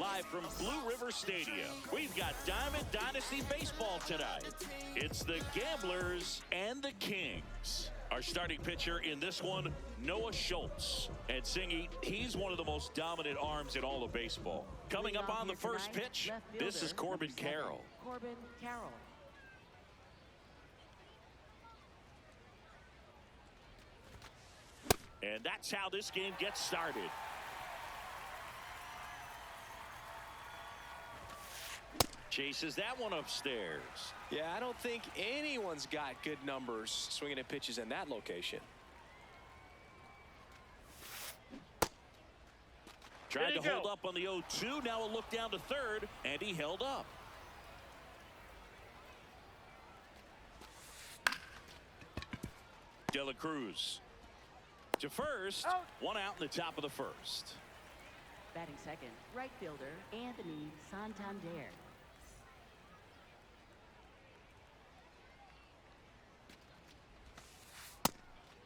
Live from Blue River Stadium, we've got Diamond Dynasty Baseball tonight. It's the Gamblers and the Kings. Our starting pitcher in this one, Noah Schultz. And Singy, he's one of the most dominant arms in all of baseball. Coming up on the first pitch, this is Corbin Carroll. Corbin Carroll. And that's how this game gets started. Chases that one upstairs. Yeah, I don't think anyone's got good numbers swinging at pitches in that location. Tried to hold up on the 0-2. Now a look down to third, and he held up. De La Cruz to first. One out in the top of the first. Batting second, right fielder Anthony Santander.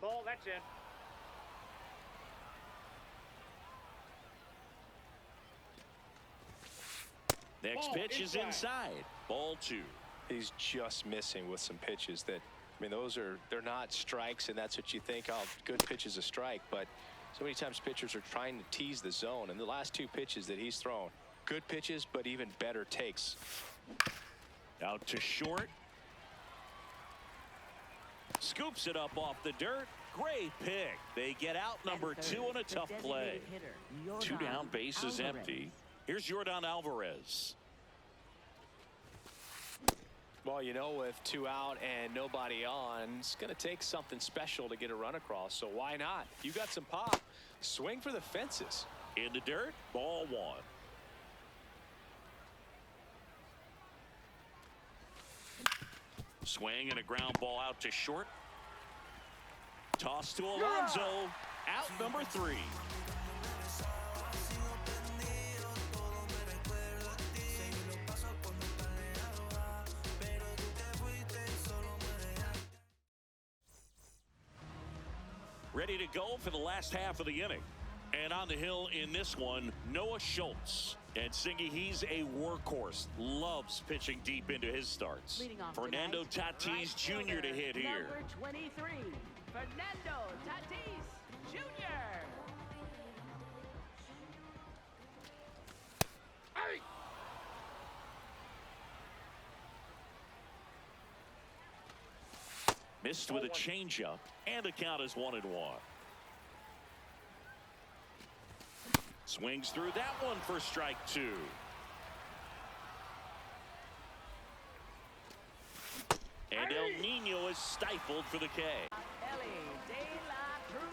Ball, that's it. Next pitch is inside. Ball 2. He's just missing with some pitches that, I mean, they're not strikes, and that's what you think, oh, good pitch is a strike, but so many times pitchers are trying to tease the zone, and the last 2 pitches that he's thrown, good pitches, but even better takes. Out to short. Scoops it up off the dirt. Great pick. They get out number 2 on a tough play. 2 down, bases empty. Here's Jordan Alvarez. Well, you know, with 2 out and nobody on, it's going to take something special to get a run across. So why not? You got some pop. Swing for the fences. In the dirt, ball 1. Swing and a ground ball out to short. Toss to Alonso. Out number 3. Ready to go for the last half of the inning. And on the hill in this one, Noah Schultz. And Singy, he's a workhorse. Loves pitching deep into his starts. Fernando Tatis Jr. to hit here. Number 23, Fernando Tatis Jr. Hey! Missed with a changeup, and the count is 1-1. Swings through that one for strike 2. And El Nino is stifled for the K. Ellie De La Cruz.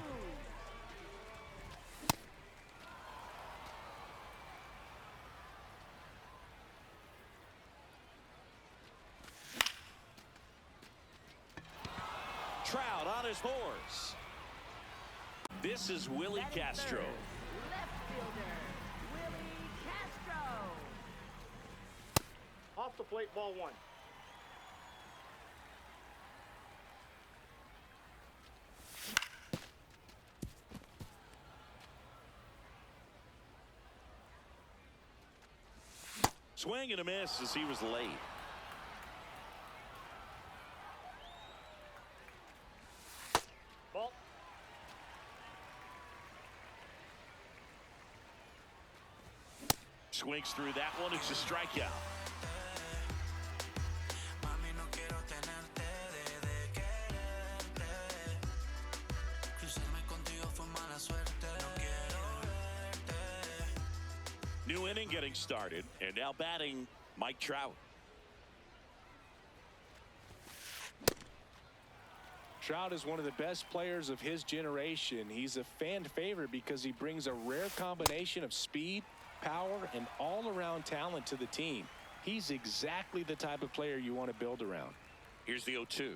Trout on his horse. This is Willie Castro. Left fielder Willie Castro. Off the plate, ball 1. Swing and a miss as he was late. Ball. Swings through that one. It's a strikeout. New inning getting started, and now batting Mike Trout. Trout is one of the best players of his generation. He's a fan favorite because he brings a rare combination of speed, power, and all-around talent to the team. He's exactly the type of player you want to build around. Here's the 0-2.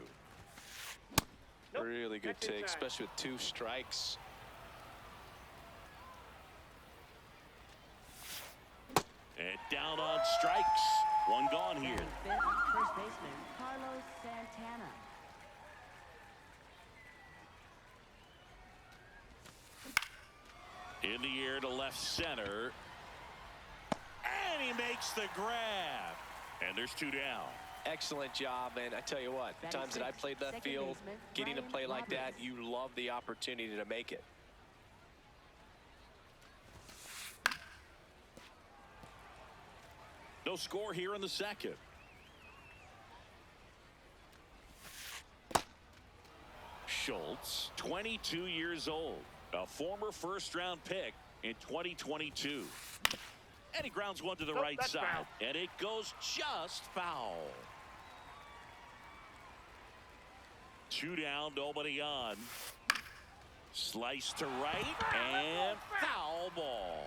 Nope. Really good That's take, inside. especially with 2 strikes. And down on strikes. One gone here. Batting fifth, first baseman Carlos Santana. In the air to left center. he makes the grab. And there's 2 down. Excellent job, and I tell you what, the times that I played left field, getting a play like that, you love the opportunity to make it. No score here in the second. Schultz, 22 years old, a former first-round pick in 2022. And he grounds one to the right side. Foul. And it goes just foul. 2 down, nobody on. Slice to right and foul ball.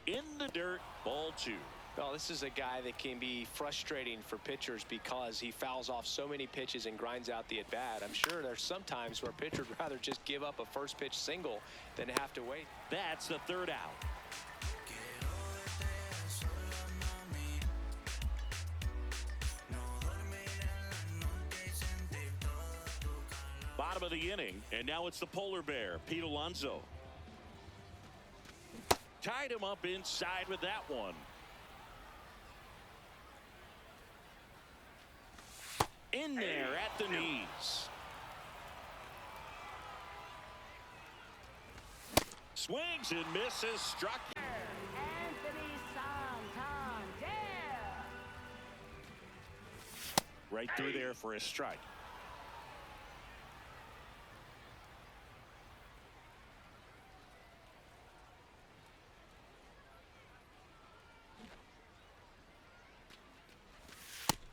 In the dirt, ball 2. Well, this is a guy that can be frustrating for pitchers because he fouls off so many pitches and grinds out the at-bat. I'm sure there's some times where a pitcher would rather just give up a first pitch single than have to wait. That's the 3rd out. Bottom of the inning, and now it's the polar bear, Pete Alonso. Tied him up inside with that one. In there at the knees. Swings and misses, struck. Anthony Santander. Right through there for a strike.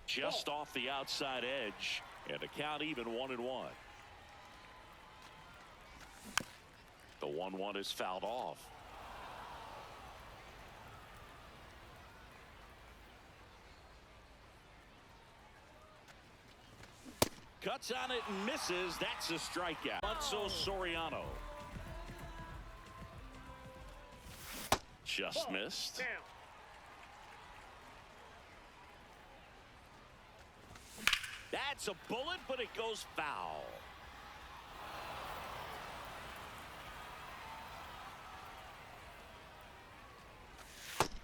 Just off the outside edge, and the count even 1-1. The 1-1 is fouled off. Cuts on it and misses. That's a strikeout. Alonso Soriano. Just missed. Down. That's a bullet, but it goes foul.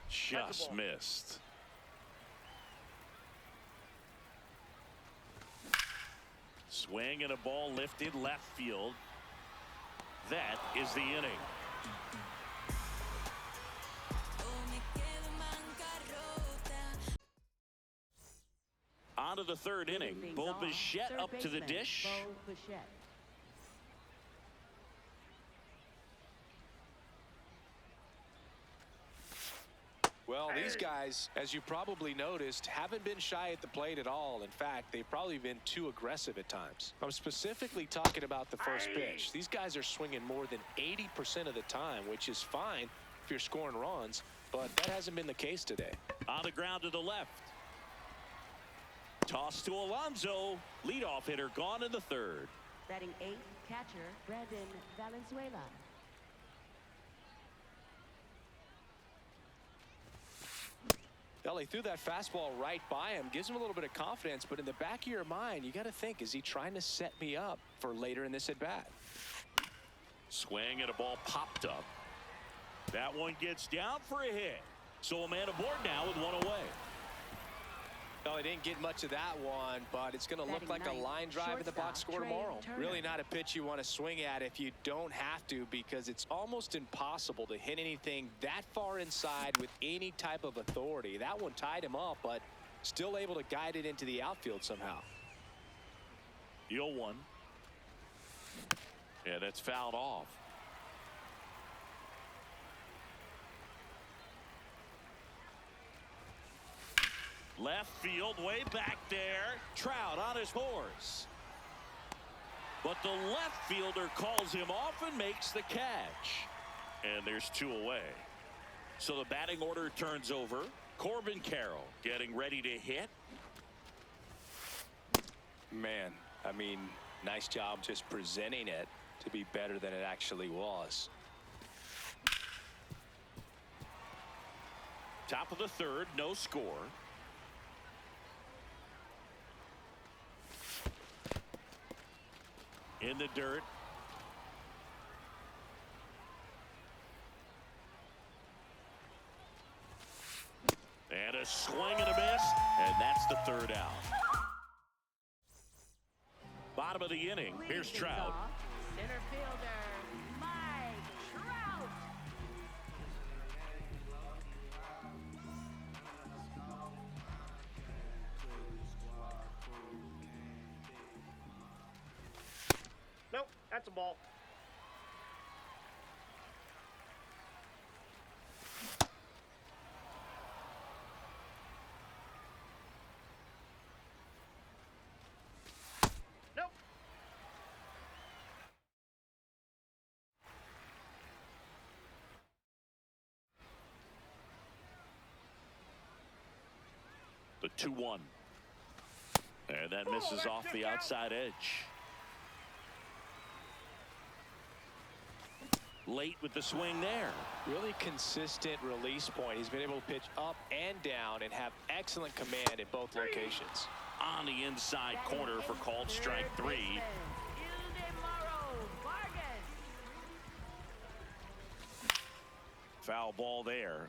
Just missed. Swing and a ball lifted left field. That is the inning. On to the 3rd inning. Bo Bichette up to the dish. Bo Bichette. Well, these guys, as you probably noticed, haven't been shy at the plate at all. In fact, they've probably been too aggressive at times. I'm specifically talking about the first pitch. These guys are swinging more than 80% of the time, which is fine if you're scoring runs, but that hasn't been the case today. On the ground to the left. Toss to Alonso. Leadoff hitter gone in the 3rd. Batting 8th, catcher Brandon Valenzuela. Well, he threw that fastball right by him, gives him a little bit of confidence, but in the back of your mind, you got to think, is he trying to set me up for later in this at-bat? Swing and a ball popped up. That one gets down for a hit. So a man aboard now with one away. Well, he didn't get much of that one, but it's going to look like a line drive in the box score tomorrow. Really not a pitch you want to swing at if you don't have to, because it's almost impossible to hit anything that far inside with any type of authority. That one tied him up, but still able to guide it into the outfield somehow. The 0-1. Yeah, that's fouled off. Left field, way back there. Trout on his horse. But the left fielder calls him off and makes the catch. And there's 2 away. So the batting order turns over. Corbin Carroll getting ready to hit. Man, I mean, nice job just presenting it to be better than it actually was. Top of the 3rd, no score. In the dirt. swing and a miss, and that's the third out. Bottom of the inning. Here's Trout. Center fielder, Mike Trout. Nope, that's a ball. Nope. The 2-1. And that misses off the outside edge. Late with the swing there. Really consistent release point. He's been able to pitch up and down and have excellent command in both locations. On the inside corner for called strike 3. Foul ball there.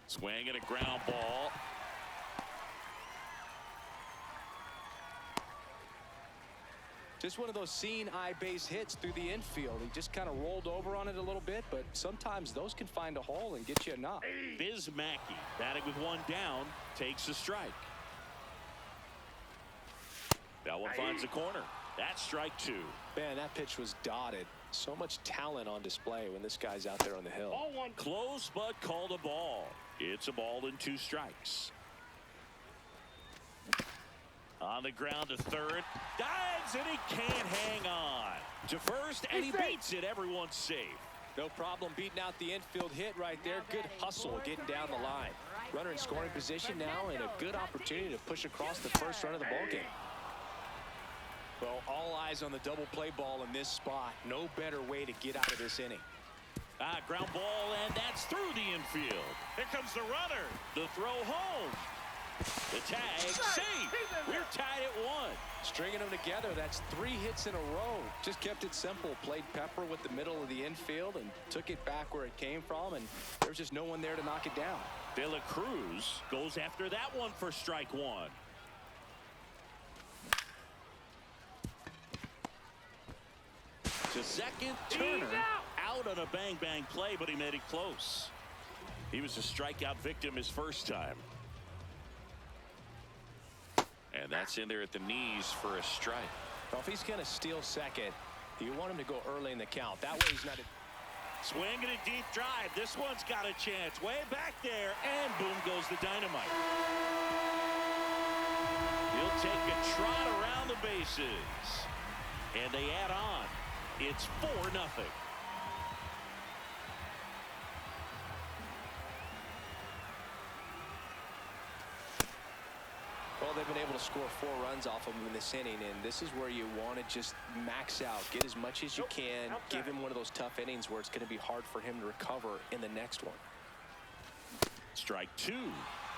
Swing and a ground ball. Just one of those seeing eye base hits through the infield. He just kind of rolled over on it a little bit, but sometimes those can find a hole and get you a knock. Biz Mackey, batting with one down, takes a strike. That one finds the corner. That's strike 2. Man, that pitch was dotted. So much talent on display when this guy's out there on the hill. Ball 1. Close, but called a ball. It's a ball and 2 strikes. On the ground to third. Dives, and he can't hang on. To first, and he beats it. Everyone's safe. No problem beating out the infield hit right there. Good hustle getting down the line. Runner in scoring position now, and a good opportunity to push across the first run of the ballgame. Well, all eyes on the double play ball in this spot. No better way to get out of this inning. Ground ball, and that's through the infield. Here comes the runner. The throw home. The tag, safe. We're tied at 1. Stringing them together, that's 3 hits in a row. Just kept it simple. Played pepper with the middle of the infield and took it back where it came from, and there's just no one there to knock it down. De La Cruz goes after that one for strike 1. To second, Turner out on a bang-bang play, but he made it close. He was a strikeout victim his first time. And that's in there at the knees for a strike. Well, if he's going to steal second, you want him to go early in the count. That way he's not... Swing and a deep drive. This one's got a chance. Way back there, and boom goes the dynamite. He'll take a trot around the bases. And they add on. It's 4-0. Well, they've been able to score 4 runs off of him in this inning, and this is where you want to just max out, get as much as you can, give him one of those tough innings where it's going to be hard for him to recover in the next one. Strike 2.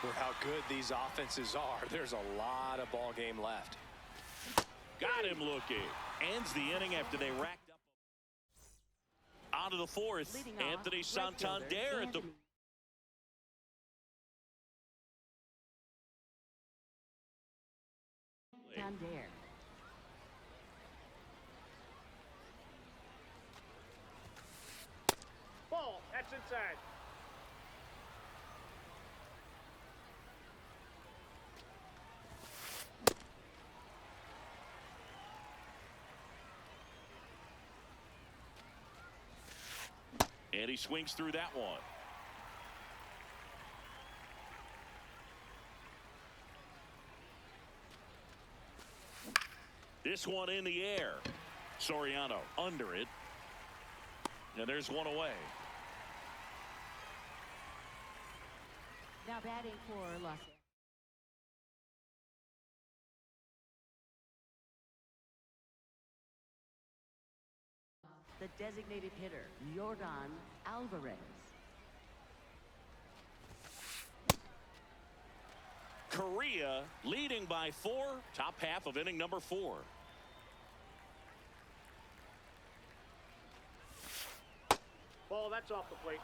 For how good these offenses are, there's a lot of ball game left. Got him looking. Ends the inning after they racked up. On to the 4th. Anthony Santander at the... Santander. Ball, that's inside. And he swings through that one. This one in the air. Soriano under it. And there's one away. Now batting for Los Angeles. The designated hitter, Yordan Alvarez. Korea leading by 4. Top half of inning number 4. Ball, that's off the plate.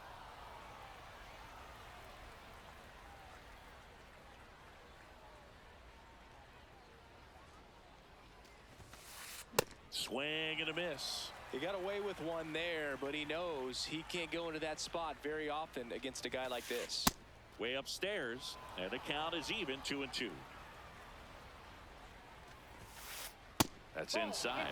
Swing and a miss. He got away with one there, but he knows he can't go into that spot very often against a guy like this. Way upstairs, and the count is even 2-2. That's Ball, inside.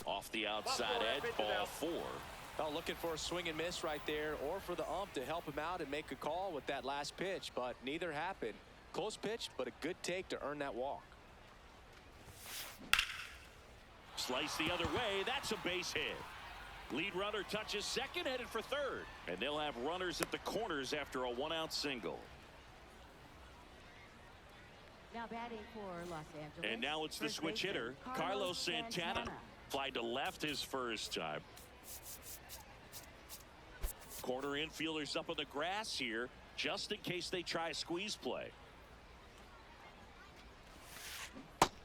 Off the outside edge, ball 4. Well, looking for a swing and miss right there, or for the ump to help him out and make a call with that last pitch, but neither happened. Close pitch, but a good take to earn that walk. Slice the other way. That's a base hit. Lead runner touches second, headed for third. And they'll have runners at the corners after a 1-out single. Now batting for Los Angeles. And now it's the first switch baseman, hitter, Carlos Santana. Flied to left his first time. Corner infielders up on the grass here, just in case they try a squeeze play.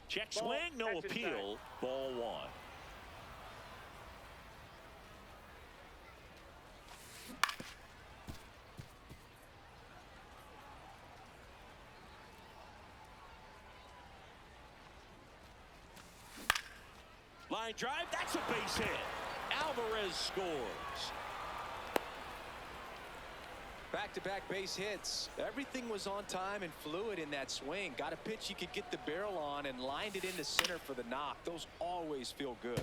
Check swing, no appeal. Ball 1. Line drive, that's a base hit. Alvarez scores. Back-to-back base hits. Everything was on time and fluid in that swing. Got a pitch you could get the barrel on and lined it into center for the knock. Those always feel good.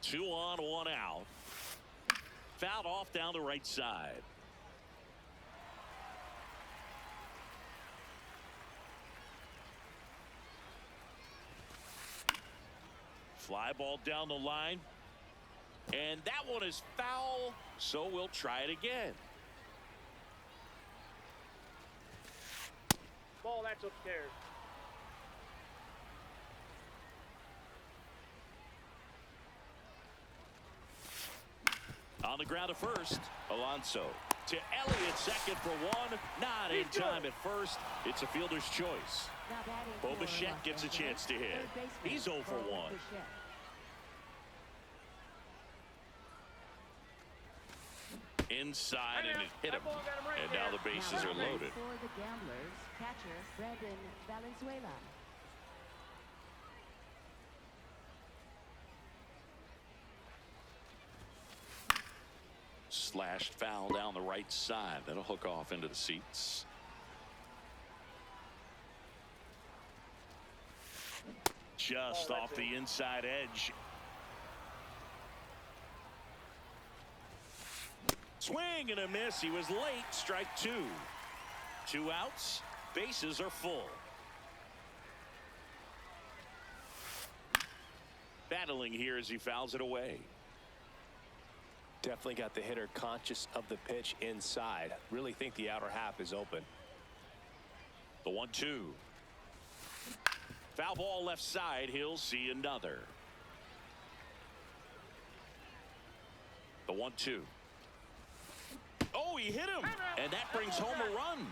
Two on, 1 out. Fouled off down the right side. Fly ball down the line. And that one is foul, so we'll try it again. Ball, that's upstairs. On the ground to first, Alonso. To Elliott, second for 1. Not in time at first. It's a fielder's choice. Now batting for Bichette Los gets a Angeles, chance to hit. third baseman, He's 0 for 1. Bichette. Inside and it hit him. That ball got him right And there. now the bases Now are batting loaded. for the Gamblers, catcher Brandon Valenzuela. Slashed foul down the right side. That'll hook off into the seats. Just off the inside edge. Swing and a miss. He was late. Strike 2. 2 outs. Bases are full. Battling here as he fouls it away. Definitely got the hitter conscious of the pitch inside. Really think the outer half is open. The 1-2. Foul ball left side. He'll see another. The 1-2. Oh, he hit him. And that brings home a run.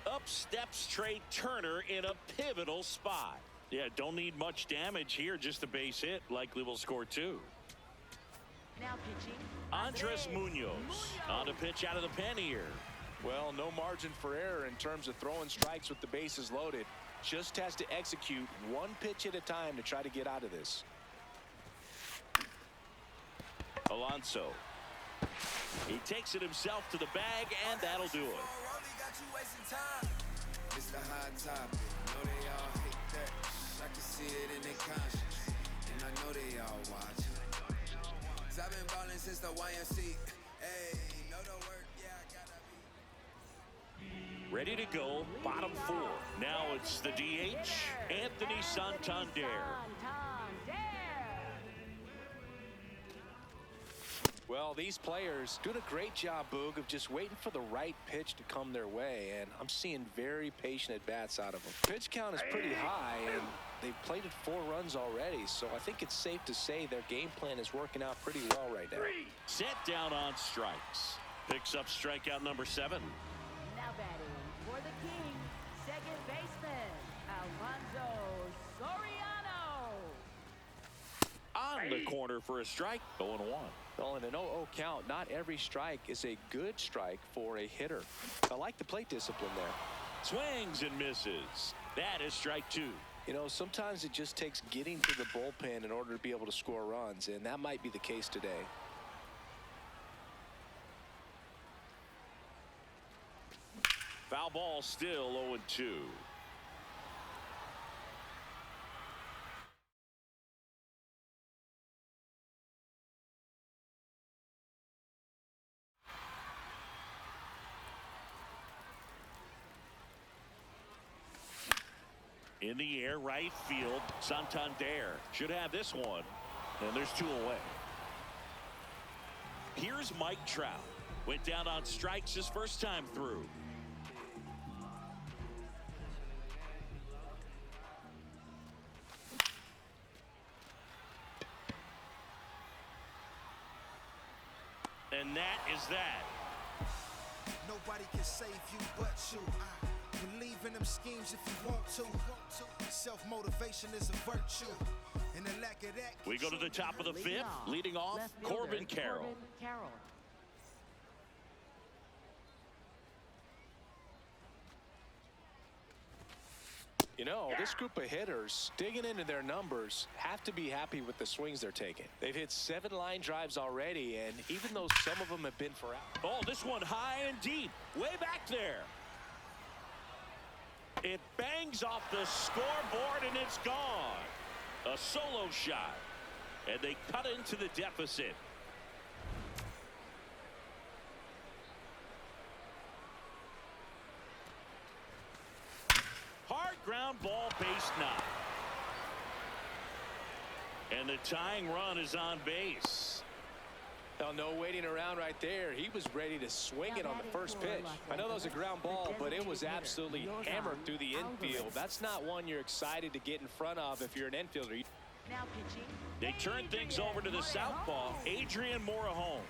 Up steps Trey Turner in a pivotal spot. Yeah, don't need much damage here. Just a base hit. Likely will score 2. Now pitching, Andres Munoz on a pitch out of the pen here. Well, no margin for error in terms of throwing strikes with the bases loaded. Just has to execute one pitch at a time to try to get out of this. Alonso. He takes it himself to the bag, and that'll do it. It's the hot topic. Know they all hate that. I can see it in their conscience, and I know they all watch. I've been ballin' since the YMC. Hey, know the work, yeah, I gotta be. Ready to go, bottom 4. Now it's the DH, Anthony Santander. Well, these players doing a great job, Boog, of just waiting for the right pitch to come their way, and I'm seeing very patient at-bats out of them. Pitch count is pretty high, and they've plated 4 runs already, so I think it's safe to say their game plan is working out pretty well right now. Set down on strikes. Picks up strikeout number 7. Now batting for the King, second baseman, Alfonso Soriano. On the corner for a strike. 0-1. Well, in an 0-0 count, not every strike is a good strike for a hitter. I like the plate discipline there. Swings and misses. That is strike 2. You know, sometimes it just takes getting to the bullpen in order to be able to score runs, and that might be the case today. Foul ball, still 0-2. In the air, right field. Santander should have this one. And there's 2 away. Here's Mike Trout. Went down on strikes his first time through. And that is that. Nobody can save you but you. Believe in them schemes if you want to. Self-motivation is a virtue. And the lack of that. We go to the top of the 5th. Leading off, Corbin Carroll. You know, this group of hitters, digging into their numbers, have to be happy with the swings they're taking. They've hit 7 line drives already, and even though some of them have been for out. Oh, this one high and deep. Way back there. It bangs off the scoreboard, and it's gone. A solo shot. And they cut into the deficit. Hard ground ball, base knock. And the tying run is on base. Well, no waiting around right there. He was ready to swing it on the first pitch. I know that was a ground ball, but it was absolutely hammered through the infield. That's not one you're excited to get in front of if you're an infielder. Now pitching. They turn things over to the southpaw, Adrian Morejon.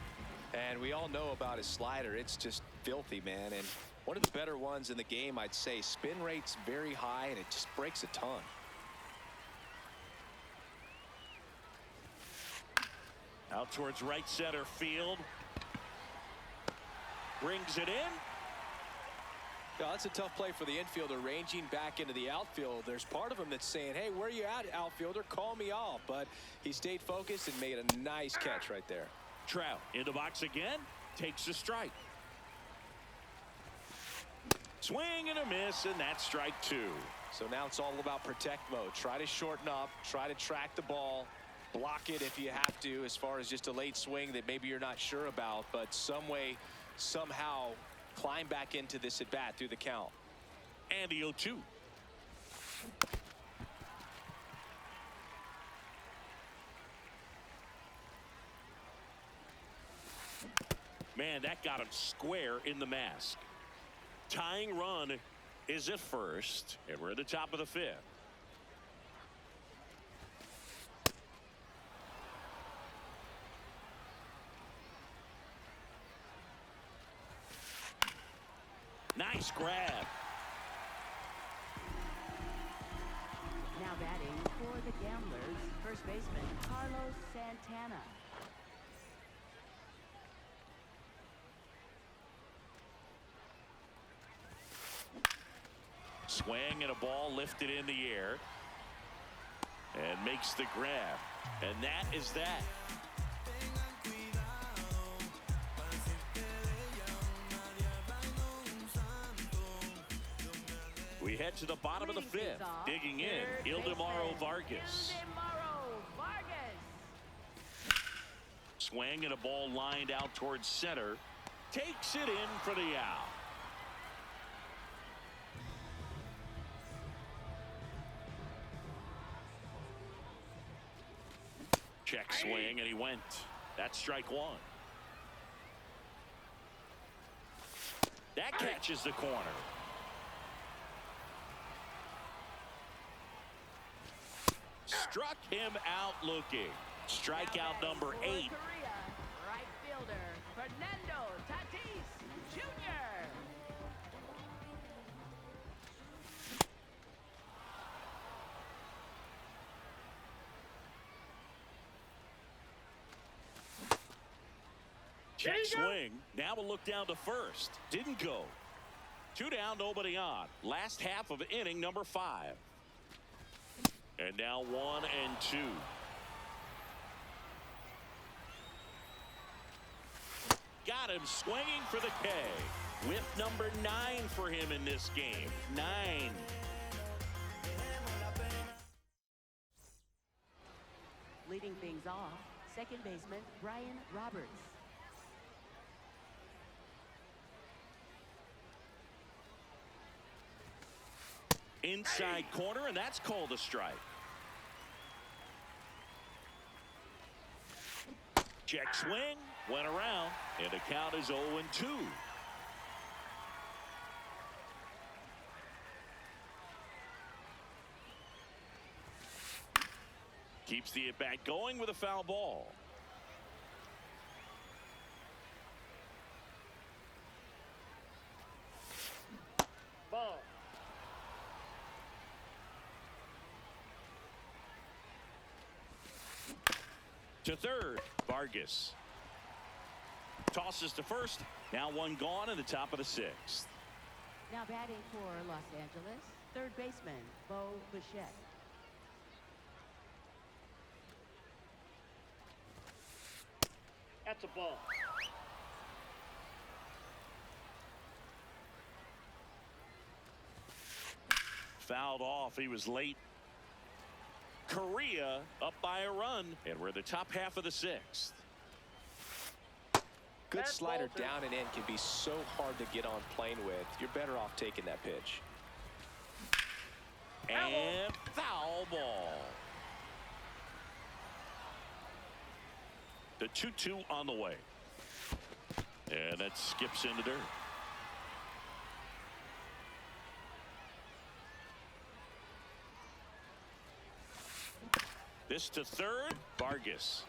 And we all know about his slider. It's just filthy, man. And one of the better ones in the game, I'd say. Spin rate's very high, and it just breaks a ton. Out towards right center field. Brings it in. Yeah, that's a tough play for the infielder, ranging back into the outfield. There's part of him that's saying, hey, where you at, outfielder? Call me off. But he stayed focused and made a nice catch right there. Trout in the box again. Takes a strike. Swing and a miss, and that's strike 2. So now it's all about protect mode. Try to shorten up. Try to track the ball. Block it if you have to, as far as just a late swing that maybe you're not sure about, but some way, somehow climb back into this at bat through the count. And the 0-2. Man, that got him square in the mask. Tying run is at first, and we're at the top of the 5th. Nice grab. Now batting for the Gamblers, first baseman Carlos Santana. Swing and a ball lifted in the air. And makes the grab. And that is that. We head to the bottom of the 5th. Digging in, Ildemaro Vargas. Swing and a ball lined out towards center. Takes it in for the out. Check swing, and he went. That's strike 1. That catches the corner. Struck him out looking. Strikeout number 8. Right fielder Fernando Tatis. Check swing. Now we'll look down to first. Didn't go. 2 down, nobody on. Last half of inning number 5. And now 1 and 2. Got him swinging for the K. Whip number 9 for him in this game. 9. Leading things off, second baseman Brian Roberts. Inside corner, and that's called a strike. Check swing, went around, and the count is 0-2. Keeps the at-bat going with a foul ball. Ball. To third, Vargas. Tosses to first. Now 1 gone in the top of the 6th. Now batting for Los Angeles, third baseman Bo Bichette. That's a ball. Fouled off. He was late. Korea up by a run, and we're the top half of the 6th. Good slider down and in can be so hard to get on plane with. You're better off taking that pitch. And foul ball. The 2-2 on the way. And that skips into dirt. This to third, Vargas.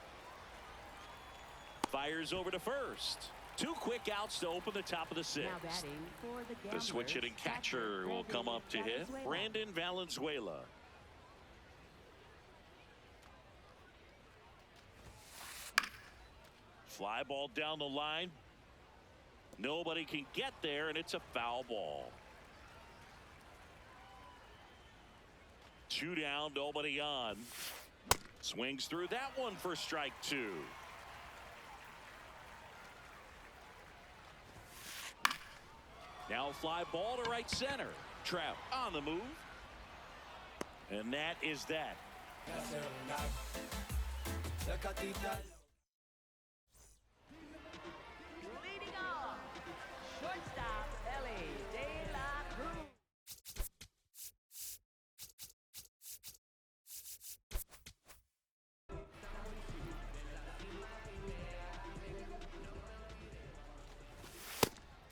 Fires over to first. 2 quick outs to open the top of the 6th. Now batting for the The Gamblers, switch hitting catcher will come up to hit. Brandon Valenzuela. Fly ball down the line. Nobody can get there, and it's a foul ball. 2 down, nobody on. Swings through that one for strike 2. Now a fly ball to right center. Trout on the move. And that is that. Leading off, shortstop Ellie De La Cruz.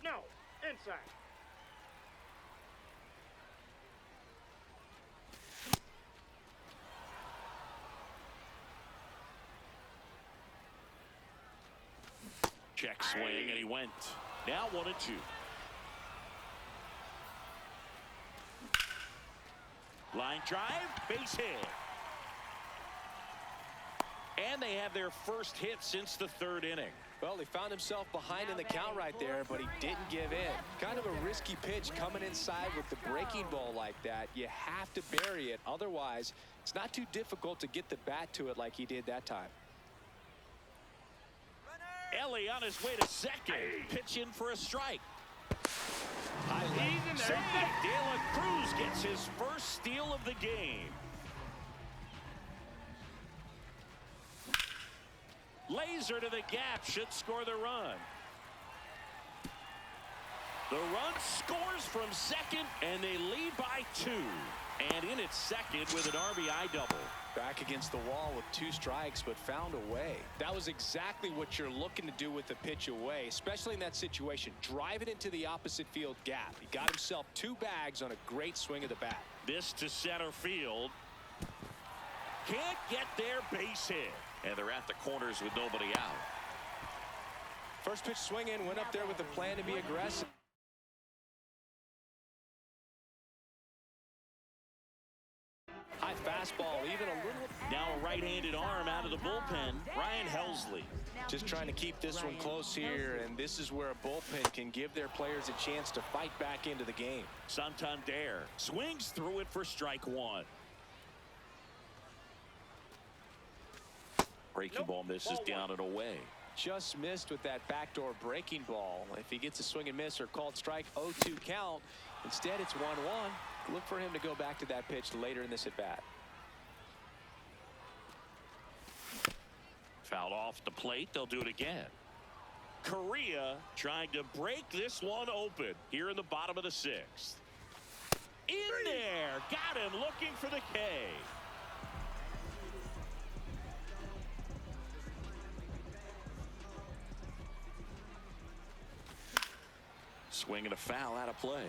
No. Inside. Check swing, and he went. Now 1-2. Line drive, base hit. And they have their first hit since the 3rd inning. Well, he found himself behind in the count right there, but he didn't give in. Kind of a risky pitch coming inside with the breaking ball like that. You have to bury it. Otherwise, it's not too difficult to get the bat to it like he did that time. Ellie on his way to second. Pitch in for a strike. He's in there. De La Cruz gets his first steal of the game. Laser to the gap, should score the run. The run scores from second, and they lead by 2. And in at second with an RBI double. Back against the wall with 2 strikes, but found a way. That was exactly what you're looking to do with the pitch away, especially in that situation. Drive it into the opposite field gap. He got himself 2 bags on a great swing of the bat. This to center field. Can't get there, base hit. And they're at the corners with nobody out. First pitch swing in, went up there with a plan to be aggressive. High fastball even a little. Now a right-handed arm out of the bullpen, Ryan Helsley. Just trying to keep this one close here, and this is where a bullpen can give their players a chance to fight back into the game. Santander swings through it for strike one. Breaking ball misses down and away. Just missed with that backdoor breaking ball. If he gets a swing and miss or called strike, 0-2 count. Instead, it's 1-1. Look for him to go back to that pitch later in this at bat. Fouled off the plate. They'll do it again. Correa trying to break this one open here in the bottom of the sixth. In there. Got him looking for the K. Swing and a foul out of play.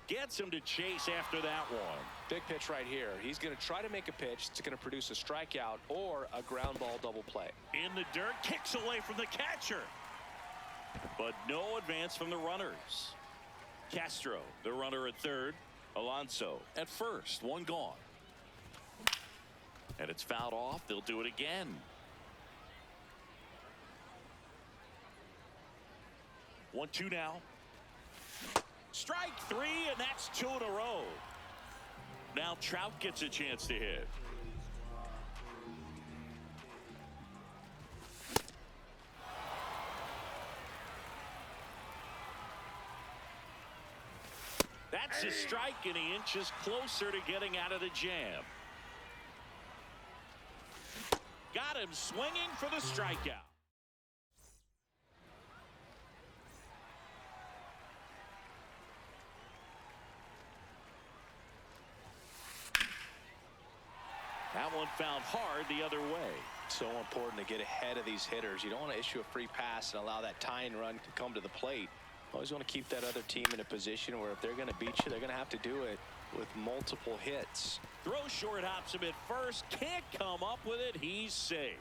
Gets him to chase after that one. Big pitch right here. He's going to try to make a pitch that's going to produce a strikeout or a ground ball double play. In the dirt, kicks away from the catcher. But no advance from the runners. Castro, the runner at third. Alonso at first. One gone. And it's fouled off. They'll do it again. 1-2 now. Strike three, and that's two in a row. Now Trout gets a chance to hit. That's a strike, and he inches closer to getting out of the jam. Got him swinging for the strikeout. That one found hard the other way. So important to get ahead of these hitters. You don't want to issue a free pass and allow that tying run to come to the plate. Always want to keep that other team in a position where if they're going to beat you, they're going to have to do it with multiple hits. Throw short, hops him at first. Can't come up with it. He's safe.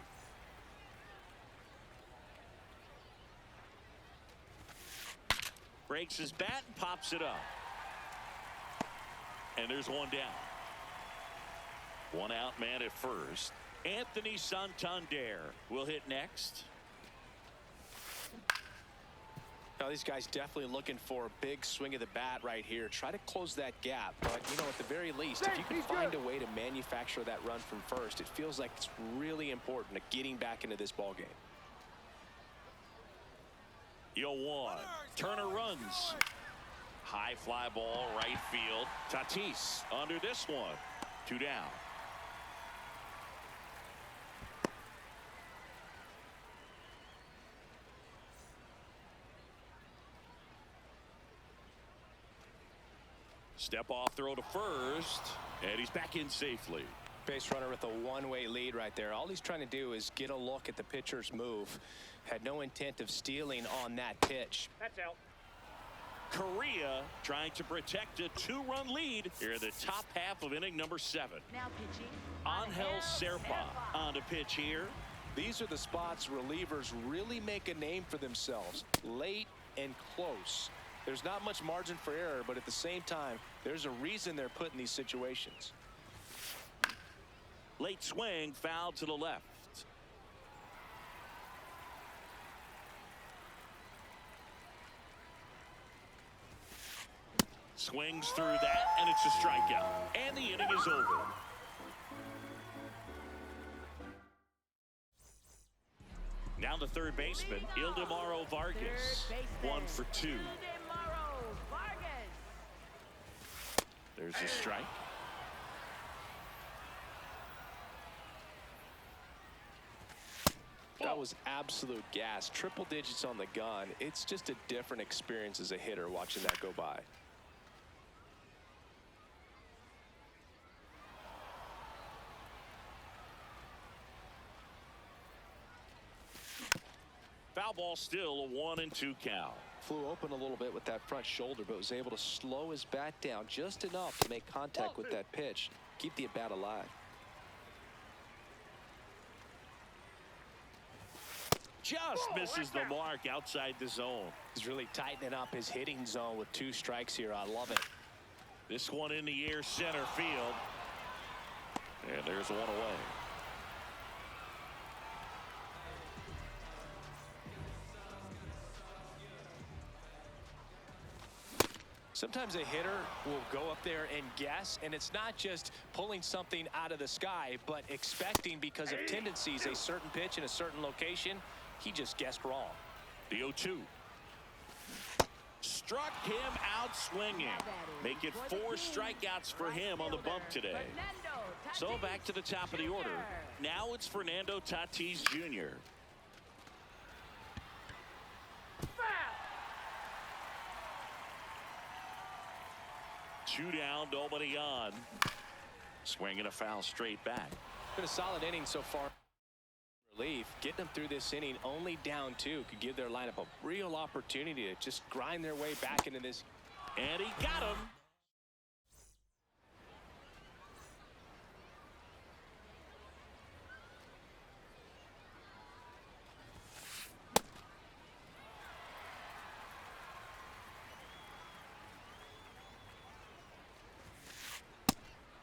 Breaks his bat and pops it up. And there's one down. One out man at first. Anthony Santander will hit next. Now these guys definitely looking for a big swing of the bat right here. Try to close that gap. But, you know, at the very least, if you can find a way to manufacture that run from first, it feels like it's really important to getting back into this ball game. 0-1. Turner runs. High fly ball, right field. Tatis under this one. Two down. Step off throw to first, and he's back in safely. Base runner with a one-way lead right there. All he's trying to do is get a look at the pitcher's move. Had no intent of stealing on that pitch. That's out. Correa trying to protect a two-run lead here in the top half of inning number 7. Now pitching. Angel Serpa on to pitch here. These are the spots relievers really make a name for themselves. Late and close. There's not much margin for error, but at the same time, there's a reason they're put in these situations. Late swing, foul to the left. Swings through that, and it's a strikeout. And the inning is over. Now the third baseman, Ildemaro Vargas. 1 for 2. There's a strike. That was absolute gas. Triple digits on the gun. It's just a different experience as a hitter watching that go by. Foul ball still, a 1-2 count. Flew open a little bit with that front shoulder, but was able to slow his bat down just enough to make contact with that pitch. Keep the at-bat alive. Just misses the mark outside the zone. He's really tightening up his hitting zone with 2 strikes here. I love it. This one in the air center field. And there's one away. Sometimes a hitter will go up there and guess, and it's not just pulling something out of the sky, but expecting because of tendencies a certain pitch in a certain location. He just guessed wrong. The 0-2. Struck him out swinging. Make it 4 strikeouts for him on the bump today. So back to the top of the order. Now it's Fernando Tatis Jr. Two down, nobody on. Swinging a foul straight back. Been a solid inning so far. Relief. Getting them through this inning only down 2 could give their lineup a real opportunity to just grind their way back into this. And he got him.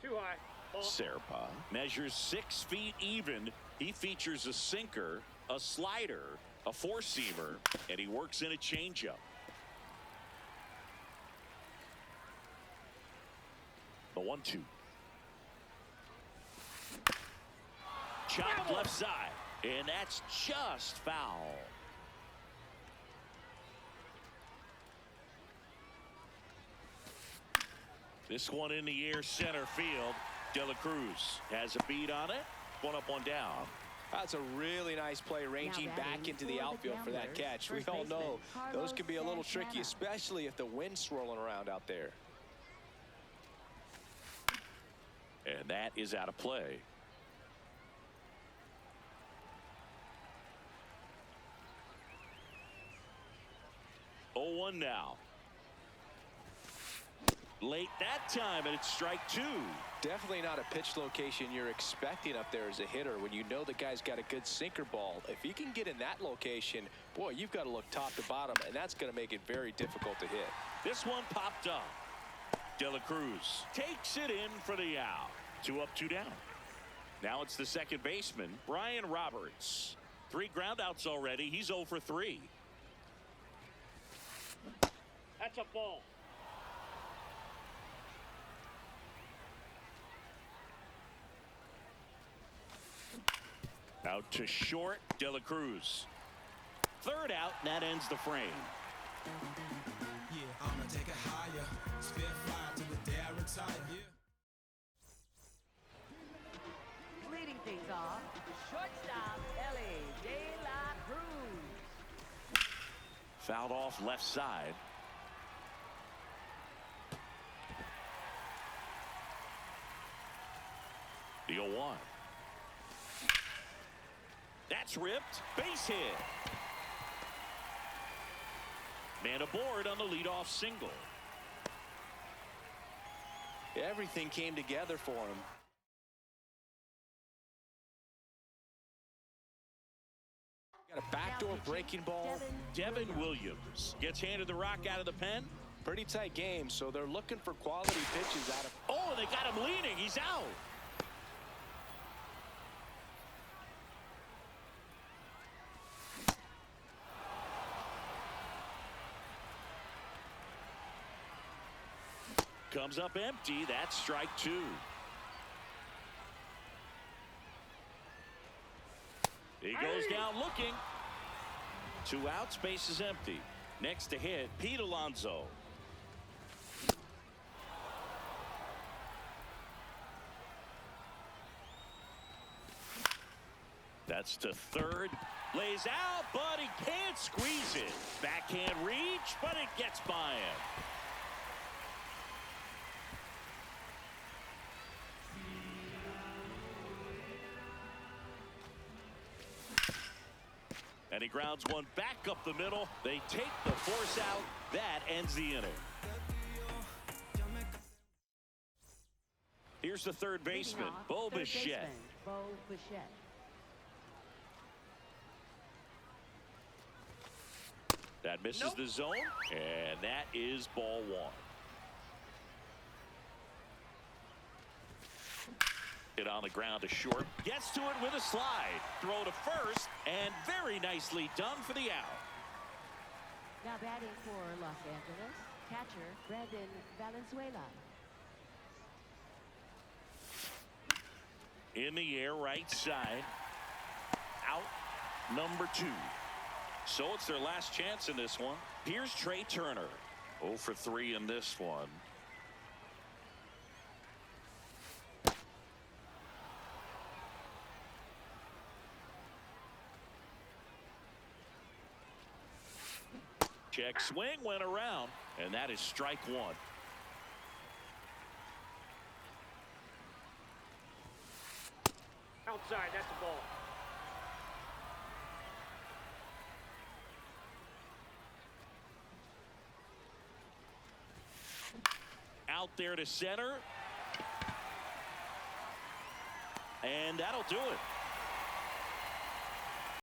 Too high. Ball. Serpa measures 6 feet even. He features a sinker, a slider, a 4-seamer, and he works in a changeup. The 1-2. Chopped left side, and that's just foul. This one in the air center field. De La Cruz has a beat on it. 1 up, 1 down. That's a really nice play, ranging back into the outfield for that catch. We all know those can be a little tricky, especially if the wind's swirling around out there. And that is out of play. Oh, 1 now. Late that time, and it's strike 2. Definitely not a pitch location you're expecting up there as a hitter when you know the guy's got a good sinker ball. If he can get in that location, boy, you've got to look top to bottom, and that's going to make it very difficult to hit. This one popped up. De La Cruz takes it in for the out. 2 up, 2 down. Now it's the second baseman, Brian Roberts. 3 groundouts already. He's 0 for 3. That's a ball. Out to short, De La Cruz. 3rd out, and that ends the frame. Yeah, I'ma take it higher. Spit fire to the day I retire. Yeah. Leading things off, shortstop Ellie De La Cruz. Fouled off left side. The 0-1. That's ripped. Base hit. Man aboard on the leadoff single. Everything came together for him. Got a backdoor breaking ball. Devin Williams gets handed the rock out of the pen. Pretty tight game, so they're looking for quality pitches out of. Oh, they got him leaning. He's out. Comes up empty. That's strike 2. He goes down looking. 2 outs, base is empty. Next to hit, Pete Alonso. That's to 3rd. Lays out, but he can't squeeze it. Backhand reach, but it gets by him. And he grounds one back up the middle. They take the force out. That ends the inning. Here's the third baseman, Bo Bichette. Bo Bichette. That misses the zone, and that is ball one. Hit on the ground to short. Gets to it with a slide. Throw to first, and very nicely done for the out. Now batting for Los Angeles, catcher Brandon Valenzuela. In the air, right side. Out, number 2. So it's their last chance in this one. Here's Trey Turner. 0 for 3 in this one. Check swing went around, and that is strike 1. Outside, that's a ball. Out there to center. And that'll do it.